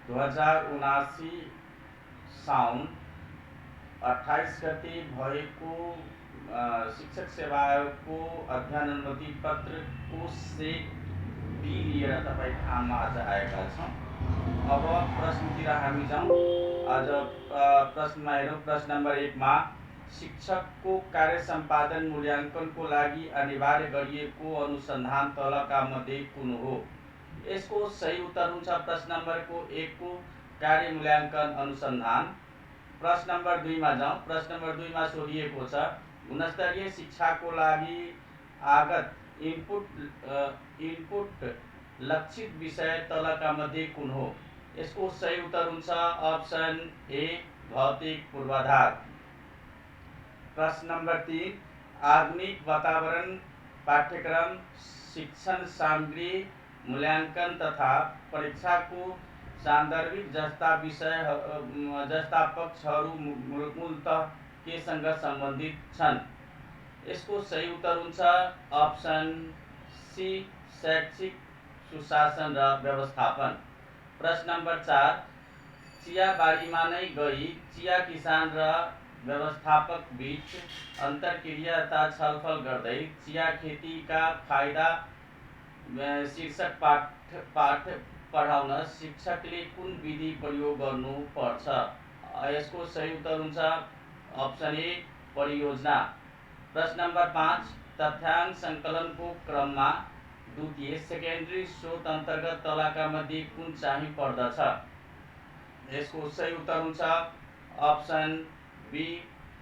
2079 साउन 28 गते भएको शिक्षक सेवा आयोगको अध्ययन अनुमति पत्रको सेट बी लिएर तपाईँ ठाउँमा आज आएका छौँ। अब प्रश्नतिर हामी जाउँ। आज प्रश्नमा हेरौँ। प्रश्न नम्बर 1 मा शिक्षकको कार्य सम्पादन मूल्याङ्कनको लागि अनिवार्य गरिएको अनुसन्धान तलका मध्ये कुन हो? यसको सही उत्तर हुन्छ प्रश्न नम्बरको 1 को कार्य मूल्याङ्कन अनुसन्धान। प्रश्न नम्बर 2 मा जाउँ। प्रश्न नम्बर 2 मा सोधिएको छ गुणस्तरीय शिक्षाको लागि आगत इनपुट लक्षित विषय तलका मध्ये कुन हो? यसको सही उत्तर हुन्छ अप्सन ए भौतिक पूर्वाधार। प्रश्न नम्बर 3 आधुनिक वातावरण पाठ्यक्रम शिक्षण सामग्री मूल्याङ्कन तथा परीक्षाको सान्दर्भिक जस्ता विषय जस्ता पक्षहरू मूलतः केसँग सम्बन्धित छन्? यसको सही उत्तर हुन्छ अप्सन सी शैक्षिक सुशासन र व्यवस्थापन। प्रश्न नम्बर 4 चियाबारीमा नै गई चिया किसान र व्यवस्थापक बीच अन्तर्क्रिया छलफल गर्दै चिया खेतीका फाइदा शीर्षक पाठ पढाउन शिक्षकले कुन विधि प्रयोग गर्नुपर्छ? यसको सही उत्तर हुन्छ अप्सन ए परियोजना। प्रश्न नम्बर 5 तथ्याङ्क सङ्कलनको क्रममा द्वितीय सेकेन्डरी स्रोत अन्तर्गत तलका मध्ये कुन चाहिँ पर्दछ? यसको सही उत्तर हुन्छ अप्सन बी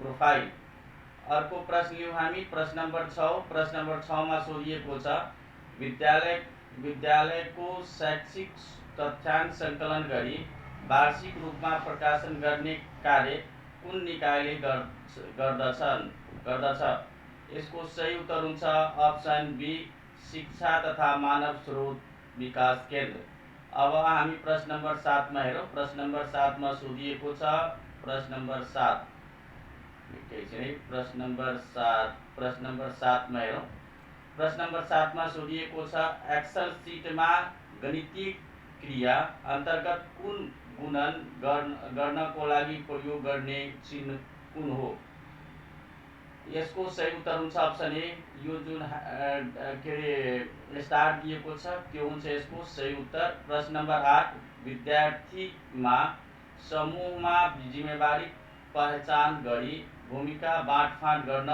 प्रोफाइल। अर्को प्रश्न लियौँ हामी। प्रश्न नम्बर 6। प्रश्न नम्बर 6 मा सोधिएको छ विद्यालयको शैक्षिक तथ्याङ्क सङ्कलन गरी वार्षिक रूपमा प्रकाशन गर्ने कार्य कुन निकायले गर्दछ? यसको सही उत्तर हुन्छ अप्सन बी शिक्षा तथा मानव स्रोत विकास केन्द्र। अब हामी प्रश्न नम्बर 7 मा हेरौँ। प्रश्न नम्बर 7 मा सोधिएको छ प्रश्न नम्बर 7 प्रश्न नम्बर 7 मा हेरौँ। प्रश्न नम्बर 7 मा सोधिएको छ एक्सल सिटमा गणितीय क्रिया अन्तर्गत कुन गुणन गर्नको लागि प्रयोग गर्ने चिन्ह कुन हो? यसको सही उत्तर हुन्छ अप्सन ए यो जुन स्टार दिएको छ त्यो हुन्छ यसको सही उत्तर। प्रश्न नम्बर 8 विद्यार्थीमा समूहमा जिम्मेवारी पहचान गरी भूमिका बाँडफाँड गर्न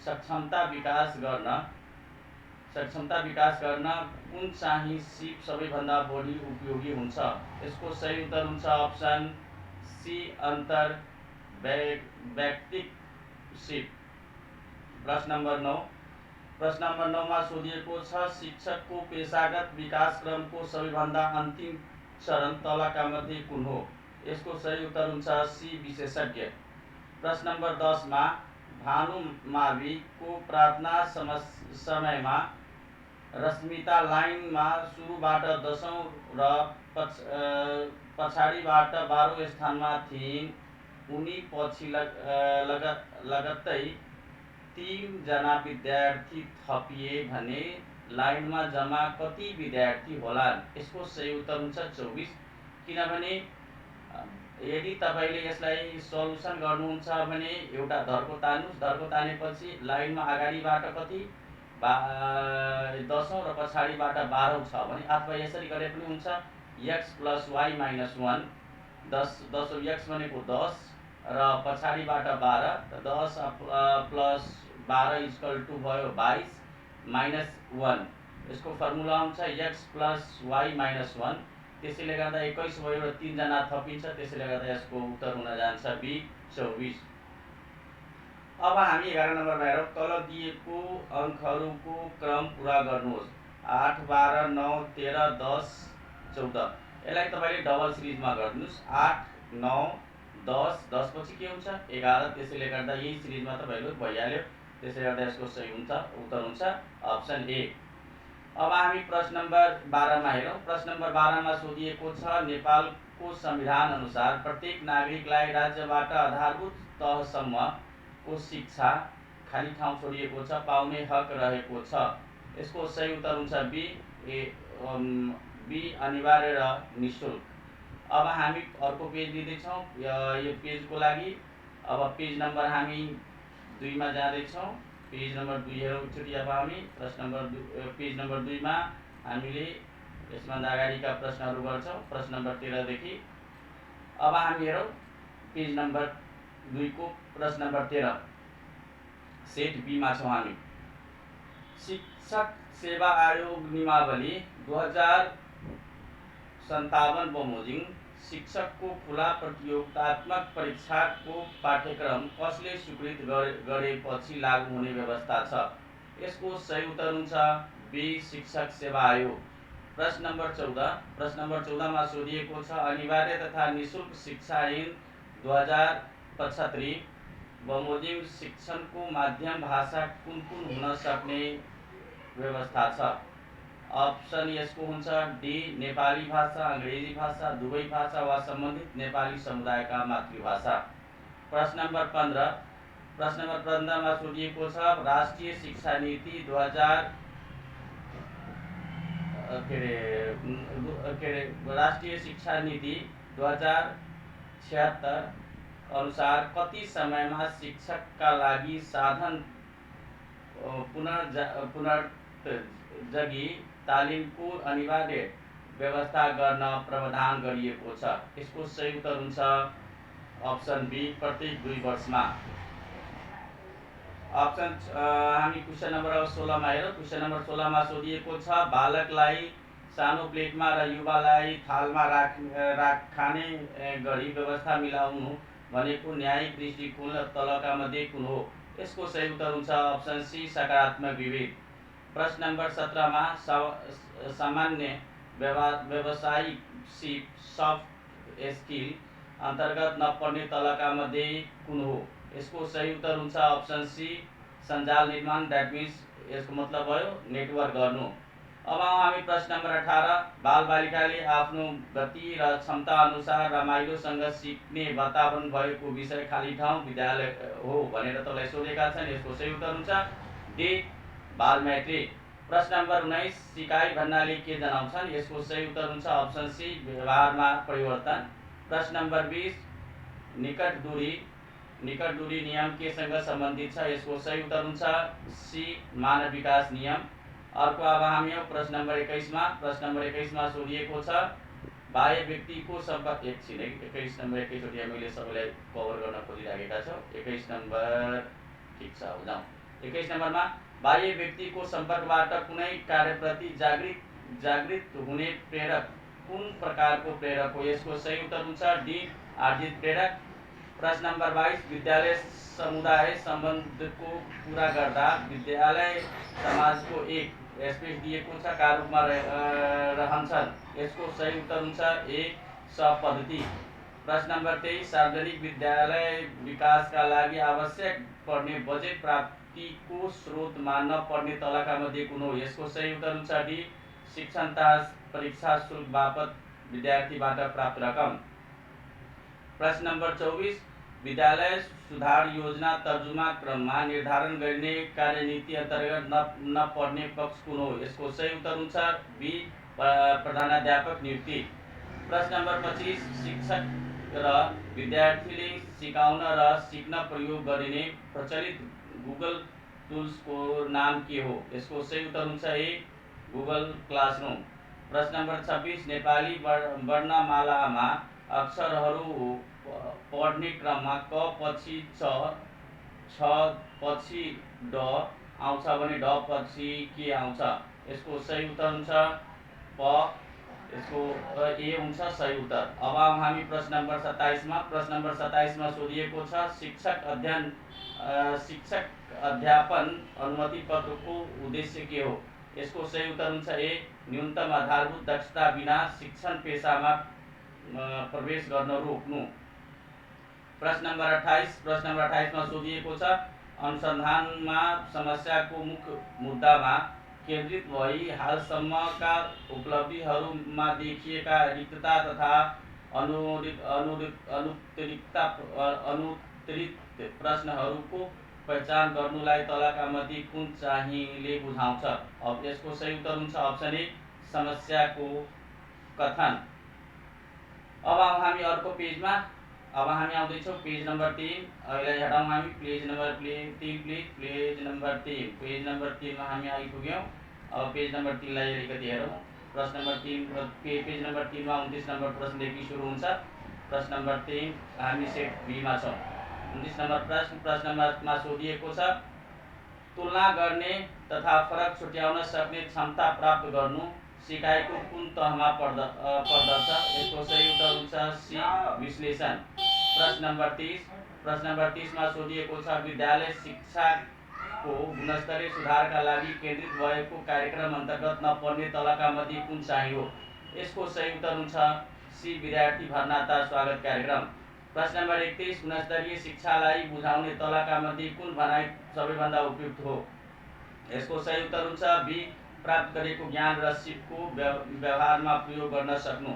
सक्षमता विकास गर्न कुन चाहिँ सिप सबैभन्दा बढी उपयोगी हुन्छ? यसको सही उत्तर हुन्छ अप्सन सी अन्तर वैयक्तिक सिप। प्रश्न नम्बर 9। प्रश्न नम्बर 9 मा सोधिएको छ शिक्षकको पेशागत विकास क्रमको सबैभन्दा अन्तिम चरण तलका मध्ये कुन हो? यसको सही उत्तर हुन्छ सी विशेषज्ञ। प्रश्न नम्बर 10 मा भानुमाविको प्रार्थना समयमा रश्मिता लाइनमा सुरुबाट 10औं र पछाडिबाट 12औं स्थानमा थिइन्। उनी पछि लगत्तै 3 जना विद्यार्थी थपिए भने लाइनमा जम्मा कति विद्यार्थी होलान्? यसको सही उत्तर हुन्छ 24। किनभने यदि तपाईले यसलाई सल्युसन गर्नुहुन्छ भने एउटा धर्को तान्नुस्। धर्को तानेपछि लाइनमा अगाडिबाट कति 10औं र पछाडिबाट 12औं छ भने अथवा यसरी गरे पनि हुन्छ x + y - 1 10औं x भनेको 10 र पछाडिबाट 12 10 + 12 भयो 22 - 1। यसको फर्मुला हुन्छ x + y - 1। त्यसैले गर्दा 21 भयो र 3 जना थपिन्छ। त्यसैले गर्दा यसको उत्तर हुन जान्छ बी 24। अब हामी 11 नम्बरमा हेरौँ। तल दिएको अङ्कहरूको क्रम पुरा गर्नुहोस्। 8 12 9 13 10 14। यसलाई तपाईले डबल सिरिजमा गर्दिनुस्। 8 9 10 10 पछि के हुन्छ 11। त्यसैले गर्दा यही सिरिजमा तपाईले भइहाल्यो। त्यसैले गर्दा यसको सही उत्तर हुन्छ अप्सन ए। अब हामी प्रश्न नम्बर 12 मा हेरौँ। प्रश्न नम्बर 12 मा सोधिएको छ नेपालको संविधान अनुसार प्रत्येक नागरिकलाई राज्यबाट आधारभूत तहसम्मको शिक्षा खाली ठाउँ छोडिएको छ पाउने हक रहेको छ। यसको सही उत्तर हुन्छ बी बी अनिवार्य र निःशुल्क। अब हामी अर्को पेज लिँदैछौँ यो पेजको लागि। अब पेज नम्बर हामी 2 मा जाँदैछौँ। पेज नम्बर 2 हेरौँ एकचोटि। अब हामी पेज नम्बर 2 मा हामीले यसभन्दा अगाडिका प्रश्नहरू गर्छौँ, प्रश्न नम्बर 13 देखि। अब हामी हेरौँ पेज नम्बर 2 को प्रश्न नम्बर 13 सेट बी मा छौँ हामी। शिक्षक सेवा आयोग नियमावली 2057 बमोजिम शिक्षकको खुला प्रतियोगितात्मक परीक्षाको पाठ्यक्रम कसले स्वीकृत गरेपछि लागू हुने व्यवस्था छ? यसको सही उत्तर हुन्छ बी शिक्षक सेवा आयोग। प्रश्न नम्बर 14 मा सोधिएको छ अनिवार्य तथा निःशुल्क शिक्षा ऐन 2075 बमोजिम शिक्षणको माध्यम भाषा कुन हुन सक्ने व्यवस्था छ? अप्सन यसको हुन्छ डी नेपाली भाषा, अंग्रेजी भाषा, दुवै भाषा वा सम्बन्धित नेपाली समुदायका मातृभाषा। प्रश्न नम्बर 15 मा सोधिएको छ राष्ट्रिय शिक्षा नीति 2076 अनुसार कति समयमा शिक्षकका लागि साधन पुनर्जगी तालिमको अनिवार्य व्यवस्था गर्न प्रावधान गरिएको छ? यसको सही उत्तर हुन्छ अप्सन बी प्रत्येक 2 वर्षमा। हामी क्वेशन नम्बर 16 मा हेरौँ। क्वेशन नम्बर 16 मा सोधिएको छ बालकलाई सानो प्लेटमा र युवालाई थालमा खाने गरी व्यवस्था मिलाउनु भनेको न्यायिक दृष्टिकोण तलका मध्ये कुन हो? यसको सही उत्तर हुन्छ अप्सन सी सकारात्मक विवेक। प्रश्न नम्बर 17 मा सामान्य व्यावसायिक सिप सफ्ट स्किल अन्तर्गत नपर्ने तलका मध्ये कुन हो? यसको सही उत्तर हुन्छ अप्सन सी सञ्जाल निर्माण। द्याट मिन्स यसको मतलब भयो नेटवर्क गर्नु। अब हामी प्रश्न नम्बर 18 बालबालिकाले आफ्नो गति र क्षमता अनुसार रमाइलोसँग सिक्ने वातावरण भएको विषय खाली ठाउँ विद्यालय हो भनेर तपाईलाई सोधेका छन्। यसको सही उत्तर हुन्छ डी बालमैत्री। प्रश्न नम्बर 19 सिकाइ भन्नाले के जनाउँछन्? यसको सही उत्तर हुन्छ अप्सन सी व्यवहारमा परिवर्तन। प्रश्न नम्बर 20 निकट दूरी नियम केसँग सम्बन्धित छ? यसको सही उत्तर हुन्छ सी मानव विकास नियम। अर्को अब हामी प्रश्न नम्बर 21 मा। प्रश्न नम्बर 21 मा सोधिएको छ बाह्य व्यक्तिको सम्पर्क 21 नम्बर एकैचोटि हामीले सबैलाई कभर गर्न खोजिराखेका छौँ। 21 नम्बर ठिक छ, अब जाउँ। 21 नम्बरमा बाह्य व्यक्तिको सम्पर्कबाट कुनै कार्यप्रति जागृत हुने प्रेरक कुन प्रकारको प्रेरक हो? यसको सही उत्तर हुन्छ डी आर्जित प्रेरक। प्रश्न नम्बर 22 विद्यालय समुदाय सम्बन्धको कुरा गर्दा विद्यालय समाजको एक स्पेस दिएको छ का रूपमा रहन्छन्? यसको सही उत्तर हुन्छ ए सहपद्धति। प्रश्न नम्बर 23 सार्वजनिक विद्यालय विकासका लागि आवश्यक पर्ने बजेट प्राप्तिको स्रोतमा नपर्ने तलका मध्ये कुन हो? यसको सही उत्तर हुन्छ डी शिक्षण तथा परीक्षा शुल्क बापत विद्यार्थीबाट प्राप्त रकम। प्रश्न नम्बर 24 विद्यालय सुधार योजना तर्जुमा क्रममा निर्धारण गरिने कार्यनीति अन्तर्गत नपर्ने पक्ष कुन हो? यसको सही उत्तर हुन्छ बी प्रधानाध्यापक नियुक्ति। प्रश्न नम्बर 25 शिक्षक र विद्यार्थीले सिकाउन र सिक्न प्रयोग गरिने प्रचलित गुगल टुल्सको नाम के हो? यसको सही उत्तर हुन्छ ए गुगल क्लासरूम। प्रश्न नम्बर 26 नेपाली वर्णमालामा अक्षरहरू पढ्ने क्रममा क पछि छ पछि ड आउँछ भने ड पछि के आउँछ? यसको सही उत्तर हुन्छ प। यसको ए हुन्छ सही उत्तर। अब हामी प्रश्न नम्बर 27 मा। प्रश्न नम्बर 27 मा सोधिएको छ शिक्षक अध्यापन अनुमति पत्रको उद्देश्य के हो? यसको सही उत्तर हुन्छ ए न्यूनतम आधारभूत दक्षता बिना शिक्षण पेशामा प्रवेश गर्न रोक्नु। प्रश्न नम्बर 28 मा सोधिएको छ अनुसन्धानमा समस्याको मुख्य मुद्दामा केन्द्रित भई हालसम्मका उपलब्धिहरूमा देखिएका रिक्तता तथा अनुत्तरित प्रश्नहरूको पहिचान गर्नुलाई तलका मध्ये कुन चाहिँले बुझाउँछ? अब यसको सही उत्तर हुन्छ अप्सन ए समस्याको कथन। अब हामी अर्को पेजमा अब हामी आउँदैछौँ पेज नम्बर 3। अहिले हटाउँ हामी page number 3 please page number 3 page number 3 मा हामी आइपुग्यौँ। अब पेज नम्बर 3 लाई अलिकति हेरौँ। प्रश्न नम्बर 3 पेज नम्बर 3 मा 29 नम्बर प्रश्नदेखि सुरु हुन्छ। प्रश्न नम्बर 3 हामी सेट बी मा छौँ। 29 नम्बर प्रश्न नम्बरमा सोधिएको छ तुलना गर्ने तथा फरक छुट्याउन सक्ने क्षमता प्राप्त गर्नु सिकाइको कुन तहमा पर्दछ? यसको सही उत्तर हुन्छ सी विश्लेषण। प्रश्न नम्बर 30 मा सोधिएको छ विद्यालय शिक्षाको गुणस्तरीय सुधारका लागि केन्द्रित भएको कार्यक्रम अन्तर्गत नपर्ने तलका मध्ये कुन चाहिँ हो? यसको सही उत्तर हुन्छ सी विद्यार्थी भर्नाता स्वागत कार्यक्रम। प्रश्न नम्बर 31 गुणस्तरीय शिक्षालाई बुझाउने तलका मध्ये कुन भनाइ सबैभन्दा उपयुक्त हो? यसको सही उत्तर हुन्छ बी प्राप्त गरेको ज्ञान र सिपको व्यवहारमा प्रयोग गर्न सक्नु।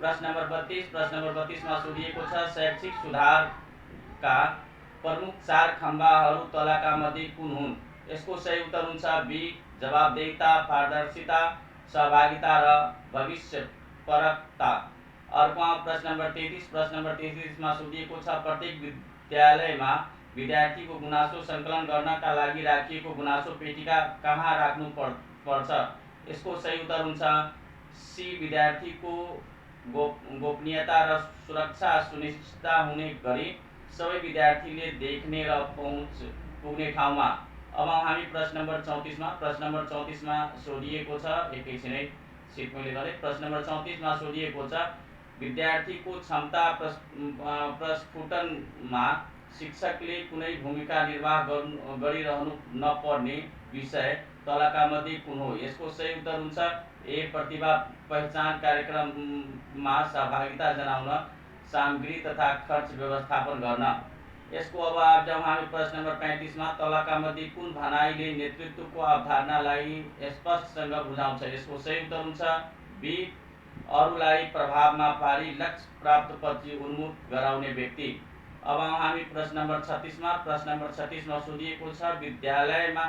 प्रश्न नम्बर 32 मा सोधिएको छ शैक्षिक सुधारका प्रमुख 4 खम्बाहरू तलका मध्ये कुन हुन्? यसको सही उत्तर हुन्छ बी जवाबदेहिता, पारदर्शिता, सहभागिता र भविष्यपरकता। अर्को प्रश्न नम्बर 33 मा सोधिएको छ प्रत्येक विद्यालयमा विद्यार्थीको गुनासो सङ्कलन गर्नका लागि राखिएको गुनासो पेटिका कहाँ राख्नु पर्छ? यसको सही उत्तर हुन्छ सी विद्यार्थीको गोपनीयता र सुरक्षा सुनिश्चित हुने गरी सबै विद्यार्थीले देख्ने र पहुँच पुग्ने ठाउँमा। अब हामी प्रश्न नम्बर 34 मा सोधिएको छ एकैछिनै सिट मैले गरेँ। प्रश्न नम्बर 34 मा सोधिएको छ विद्यार्थीको क्षमता प्रस्फुटनमा शिक्षकले कुनै भूमिका निर्वाह गरिरहनु नपर्ने विषय तलका मध्ये कुन हो? यसको सही उत्तर हुन्छ ए प्रतिभा पहिचान कार्यक्रममा सहभागिता जनाउन, सामग्री तथा खर्च व्यवस्थापन गर्न। यसको अब जाउँ हामी प्रश्न नम्बर 35 मा तलका मध्ये कुन भनाइले नेतृत्वको अवधारणालाई स्पष्टसँग बुझाउँछ? यसको सही उत्तर हुन्छ बी अरूलाई प्रभावमा पारी लक्ष्य प्राप्तिपछि उन्मुख गराउने व्यक्ति। अब हामी प्रश्न नम्बर 36 मा सोधिएको छ विद्यालयमा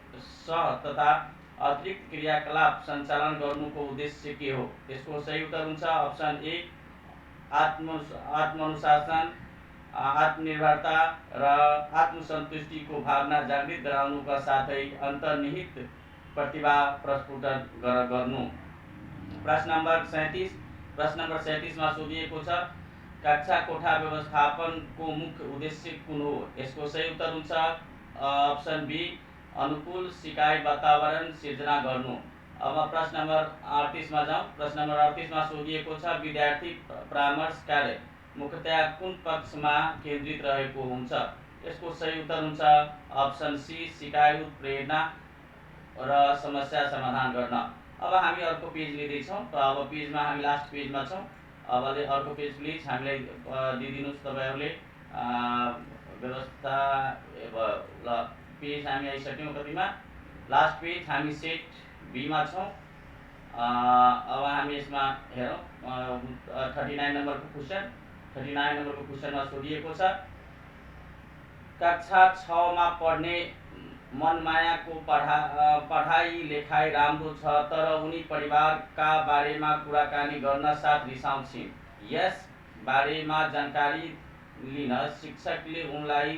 सह तथा अतिरिक्त क्रियाकलाप सञ्चालन गर्नुको उद्देश्य के हो? यसको सही उत्तर हुन्छ अप्सन ए आत्मअनुशासन, आत्मनिर्भरता र आत्मसन्तुष्टिको भावना जागृत गराउनुका साथै अन्तर्निहित प्रतिभा प्रस्फुटन गर्नु। प्रश्न नम्बर 37 मा सोधिएको छ कक्षा कोठा व्यवस्थापनको मुख्य उद्देश्य कुन हो? यसको सही उत्तर हुन्छ अप्सन बी अनुकूल सिकाइ वातावरण सिर्जना गर्नु। अब प्रश्न नम्बर 38 मा जाउँ। प्रश्न नम्बर 38 मा सोधिएको छ विद्यार्थी परामर्श कार्य मुख्यतया कुन पक्षमा केन्द्रित रहेको हुन्छ? यसको सही उत्तर हुन्छ अप्सन सी सिकाइ उत्प्रेरणा र समस्या समाधान गर्न। अब हामी अर्को पेज लिँदैछौँ। अब पेजमा हामी लास्ट पेजमा छौँ। अब अर्को पेज प्लिज हामीलाई दिइदिनुहोस् तपाईँहरूले व्यवस्था। ल पेज हामी आइसक्यौँ कतिमा? लास्ट पेज हामी सेट बी मा छौँ। अब हामी यसमा हेरौँ 39 नम्बरको क्वेसनमा सोधिएको छ कक्षा 6 मा पढ्ने मनमायाको पढाइ लेखाइ राम्रो छ तर उनी परिवारका बारेमा कुराकानी गर्न साथ रिसाउँछिन्। यस बारेमा जानकारी लिन शिक्षकले उनलाई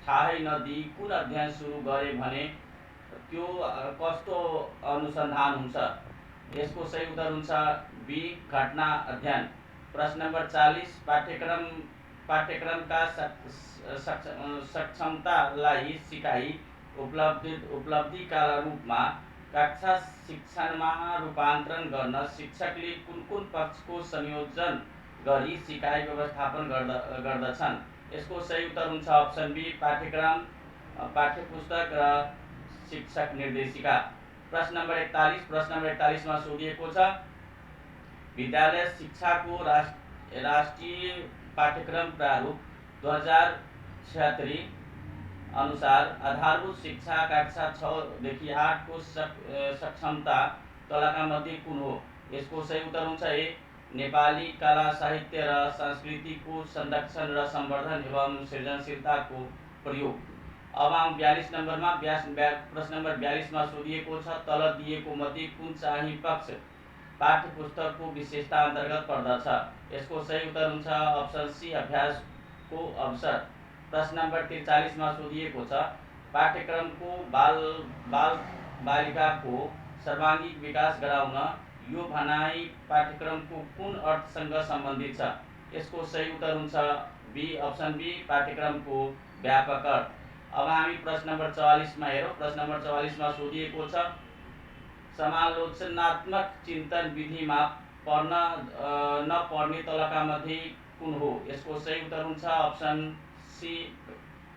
थाहै नदिई कुन अध्ययन सुरु गरे भने त्यो कस्तो अनुसन्धान हुन्छ? यसको सही उत्तर हुन्छ बी घटना अध्ययन। प्रश्न नम्बर 40 पाठ्यक्रमका सक्षमतालाई सिकाइ उपलब्धिका रूपमा कक्षा शिक्षणमा रूपान्तरण गर्न शिक्षकले कुन पक्षको संयोजन गरी सिकाइ व्यवस्थापन गर्दछन्? यसको सही उत्तर हुन्छ अप्सन बी पाठ्यक्रम, पाठ्यपुस्तक र शिक्षक निर्देशिका। प्रश्न नम्बर 41 मा सोधिएको छ विद्यालय शिक्षाको राष्ट्रिय पाठ्यक्रम प्रारूप 2076 अनुसार आधारभूत शिक्षा कक्षा 6 देखि 8 को सक्षमता तलका मध्ये कुन हो? यसको सही उत्तर हुन्छ ए नेपाली कला साहित्य र संस्कृतिको संरक्षण र संवर्धन एवं सृजनशीलताको प्रयोग। अब हम 42 नम्बरमा प्रश्न नम्बर 42 मा सोधिएको छ तल दिएको मध्ये कुन चाहिँ पक्ष पाठ्य पुस्तकको विशेषता अन्तर्गत पर्दछ? यसको सही उत्तर हुन्छ अप्सन सी अभ्यासको अवसर। प्रश्न नम्बर 43 मा सोधिएको छ पाठ्यक्रमको बालिकाको सर्वाङ्गीण विकास गराउन यो भनाइ पाठ्यक्रमको कुन अर्थसँग सम्बन्धित छ? यसको सही उत्तर हुन्छ बी अप्सन बी पाठ्यक्रमको व्यापक अर्थ। अब हामी प्रश्न नम्बर 44 मा हेरौँ। प्रश्न नम्बर 44 मा सोधिएको छ समालोचनात्मक चिन्तन विधिमा नपर्ने तलका मध्ये कुन हो? यसको सही उत्तर हुन्छ अप्सन सी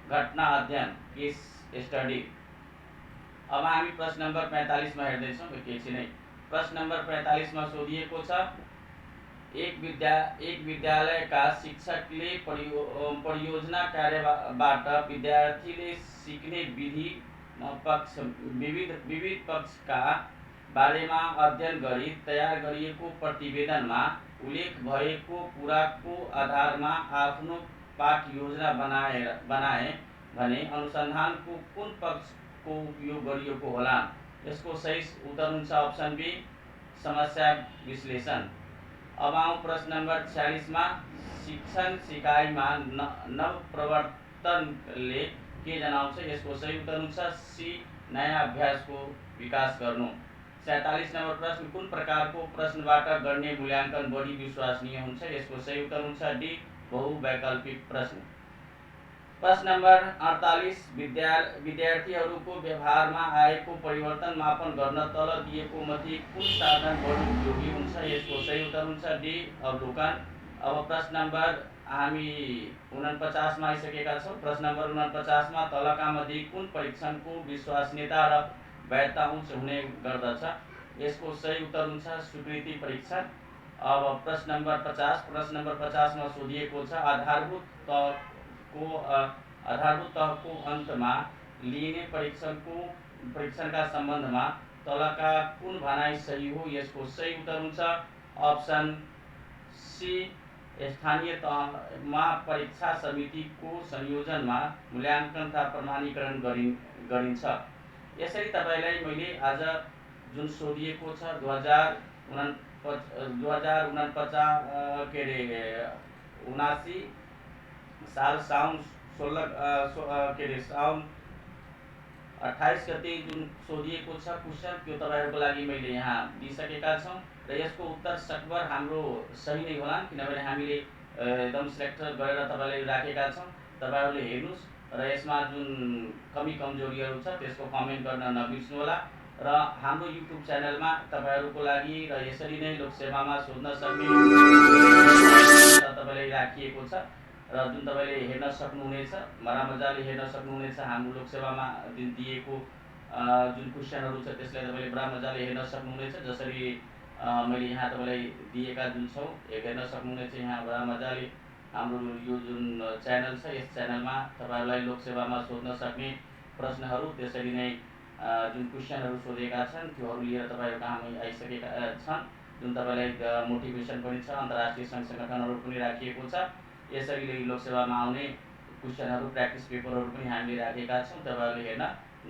घटना अध्ययन केस स्टडी। अब हामी प्रश्न नम्बर 45 मा हेर्दैछौँ एकैछिनै। प्रश्न नम्बर 45 मा सोधिएको छ एक विद्यालयका शिक्षकले परियोजना कार्यबाट विद्यार्थीले सिक्ने विविध पक्षका बारेमा अध्ययन गरी तयार गरिएको प्रतिवेदनमा उल्लेख भएको कुराको आधारमा आफ्नो पाठ योजना बनाए भने अनुसन्धानको कुन पक्षको उपयोग गरिएको होला? यसको सही उत्तर हुन्छ अप्सन बी समस्या विश्लेषण। अब आउँ प्रश्न नम्बर 46 मा शिक्षण सिकाइमा नवप्रवर्तनले के जनाउँछ? यसको सही उत्तर हुन्छ सी नयाँ अभ्यासको विकास गर्नु। 47 नम्बर प्रश्न कुन प्रकारको प्रश्नबाट गर्ने मूल्याङ्कन बढी विश्वसनीय हुन्छ? यसको सही उत्तर हुन्छ डी बहुवैकल्पिक प्रश्न। प्रश्न नम्बर 48 विद्यार्थीहरूको व्यवहारमा आएको परिवर्तन मापन गर्न तल दिएको मध्ये कुन साधन बढी उपयोगी हुन्छ? यसको सही उत्तर हुन्छ डी अवलोकन। अब प्रश्न नम्बर हामी 49 मा आइसकेका छौँ। प्रश्न नम्बर 49 मा तलका मध्ये कुन परीक्षणको विश्वसनीयता र वैधता उच्च हुने गर्दछ? यसको सही उत्तर हुन्छ स्वीकृति परीक्षण। अब प्रश्न नम्बर 50 मा सोधिएको छ आधारभूत तहको अन्तमा लिइने परीक्षणका सम्बन्धमा तलका कुन भनाइ सही हो? यसको सही उत्तर हुन्छ अप्सन सी स्थानीय तहमा परीक्षा समितिको संयोजनमा मूल्याङ्कन तथा प्रमाणीकरण गरिन्छ। यसरी तपाईलाई मैले आज जुन सोधिएको छ 2079 साल साउन 28 गते जुन सोधिएको छ क्वेसन त्यो तपाईहरुको लागि मैले यहाँ दिइसकेका छौं र यसको उत्तर सकभर हाम्रो सही नै होला किनभने हामीले एकदम सिलेक्ट गरेर तपाईलाई राखेका छौं। तपाईहरुले हेर्नुस् र यसमा जुन कमी कमजोरीहरु छ त्यसको कमेन्ट गर्न नबिर्सनु होला र हाम्रो युट्युब च्यानलमा तपाईहरुको लागि र यसरी नै लोकसेवामा सोध्न सक्ने तपाईलाई राखिएको छ र जुन तपाईले हेर्न सक्नुहुनेछ मजाले हेर्न सक्नुहुनेछ। हाम्रो लोकसेवामा दिएको जुन क्वेशनहरु छ त्यसलाई तपाईले बडा मजाले हेर्न सक्नुहुनेछ। जसरी मैले यहाँ तपाईलाई दिएका जुन छौ हेर्न सक्नुहुनेछ। यहाँ बडा मजाले हाम्रो यो जुन च्यानल छ यस च्यानलमा तपाईहरुलाई लोकसेवामा सोध्न सक्ने प्रश्नहरु त्यसरी नै जुन क्वेशनहरु सोधेका छन् त्योहरु लिएर तपाईहरु कहाँ आइसकेका छन्। जुन तपाईलाई मोटिभेसन पनि छ अन्तर्राष्ट्रिय संघ संगठनहरु पनि राखिएको छ। यसरी लोकसेवामा आउने क्वेशनहरु प्र्याक्टिस पेपरहरु पनि हामीले राखेका छौं। तपाईहरुले हेर्न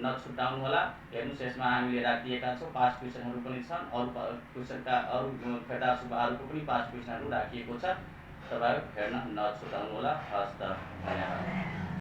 नछुटाउनु होला। हेर्नुस् यसमा हामीले राखिएका छौं पास क्वेशनहरु पनि छन्। अरु क्वेशनका अरु फेटा सुब्बाहरुको पनि पास क्वेशनहरु राखिएको छ। तपाईहरु हेर्न नछुटाउनु होला। हस्त धन्यवाद।